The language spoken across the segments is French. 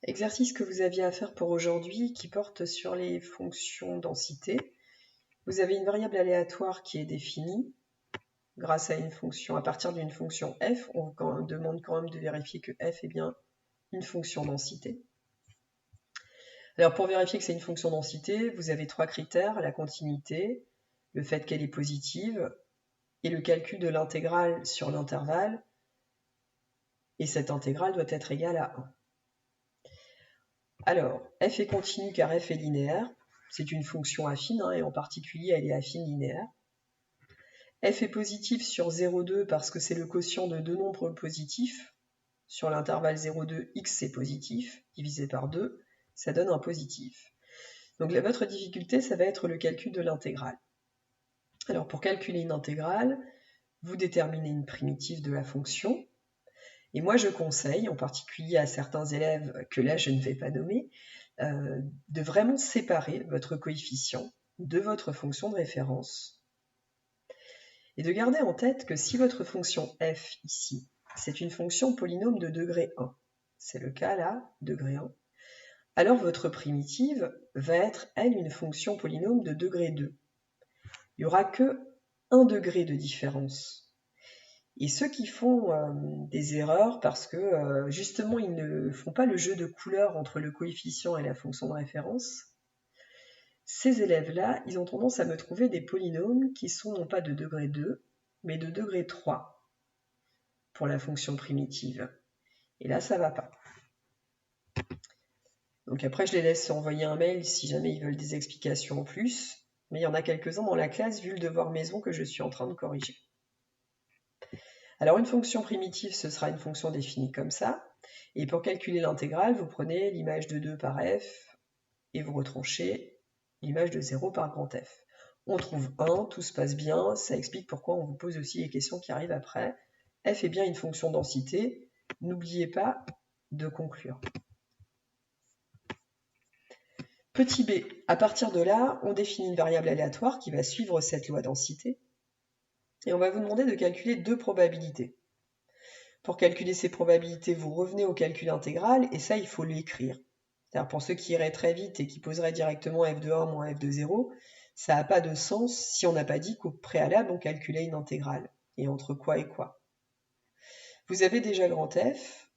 Exercice que vous aviez à faire pour aujourd'hui qui porte sur les fonctions densité. Vous avez une variable aléatoire qui est définie grâce à une fonction, à partir d'une fonction f. On vous demande quand même de vérifier que f est bien une fonction densité. Alors pour vérifier que c'est une fonction densité, vous avez trois critères: la continuité, le fait qu'elle est positive et le calcul de l'intégrale sur l'intervalle. Et cette intégrale doit être égale à 1. Alors, f est continue car f est linéaire. C'est une fonction affine, et en particulier, elle est affine linéaire. F est positif sur 0,2 parce que c'est le quotient de deux nombres positifs. Sur l'intervalle 0,2, x c'est positif, divisé par 2, ça donne un positif. Donc votre difficulté, ça va être le calcul de l'intégrale. Alors pour calculer une intégrale, vous déterminez une primitive de la fonction. Et moi, je conseille, en particulier à certains élèves que là, je ne vais pas nommer, de vraiment séparer votre coefficient de votre fonction de référence. Et de garder en tête que si votre fonction f, ici, c'est une fonction polynôme de degré 1, c'est le cas là, degré 1, alors votre primitive va être, elle, une fonction polynôme de degré 2. Il n'y aura que 1 degré de différence. Et ceux qui font des erreurs parce que justement ils ne font pas le jeu de couleurs entre le coefficient et la fonction de référence, ces élèves-là, ils ont tendance à me trouver des polynômes qui sont non pas de degré 2, mais de degré 3 pour la fonction primitive. Et là, ça ne va pas. Donc après, je les laisse envoyer un mail si jamais ils veulent des explications en plus, mais il y en a quelques-uns dans la classe vu le devoir maison que je suis en train de corriger. Alors une fonction primitive, ce sera une fonction définie comme ça. Et pour calculer l'intégrale, vous prenez l'image de 2 par f et vous retranchez l'image de 0 par grand F. On trouve 1, tout se passe bien, ça explique pourquoi on vous pose aussi les questions qui arrivent après. F est bien une fonction densité, n'oubliez pas de conclure. Petit b, à partir de là, on définit une variable aléatoire qui va suivre cette loi densité, et on va vous demander de calculer deux probabilités. Pour calculer ces probabilités, vous revenez au calcul intégral, et ça, il faut l'écrire. C'est-à-dire pour ceux qui iraient très vite et qui poseraient directement f de 1 moins f de 0, ça n'a pas de sens si on n'a pas dit qu'au préalable, on calculait une intégrale. Et entre quoi et quoi? Vous avez déjà grand F,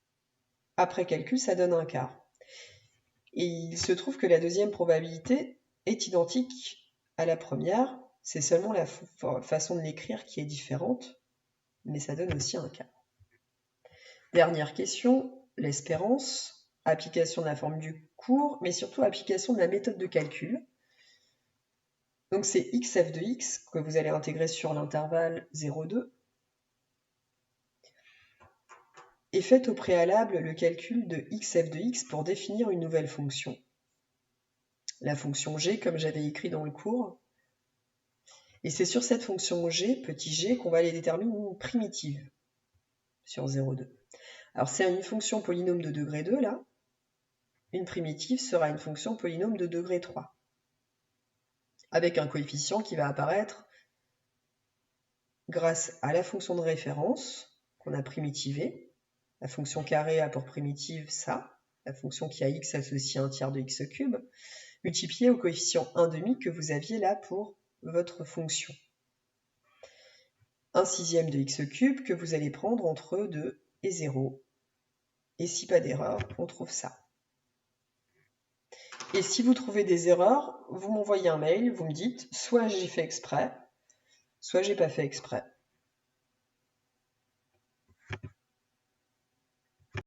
après calcul, ça donne un quart. Et il se trouve que la deuxième probabilité est identique à la première, c'est seulement la façon de l'écrire qui est différente, mais ça donne aussi un quart. Dernière question, l'espérance, application de la forme du cours, mais surtout application de la méthode de calcul. Donc c'est xf de x que vous allez intégrer sur l'intervalle 0,2. Et faites au préalable le calcul de xf de x pour définir une nouvelle fonction. La fonction g, comme j'avais écrit dans le cours. Et c'est sur cette fonction g, petit g, qu'on va aller déterminer une primitive sur 0,2. Alors c'est une fonction polynôme de degré 2, là. Une primitive sera une fonction polynôme de degré 3. Avec un coefficient qui va apparaître grâce à la fonction de référence qu'on a primitivé. La fonction carré a pour primitive ça, la fonction qui a x associée à un tiers de x cube, multiplié au coefficient 1,5 que vous aviez là pour votre fonction. 1/6 de x cube que vous allez prendre entre 2 et 0. Et si pas d'erreur, on trouve ça. Et si vous trouvez des erreurs, vous m'envoyez un mail, vous me dites soit j'ai fait exprès, soit j'ai pas fait exprès.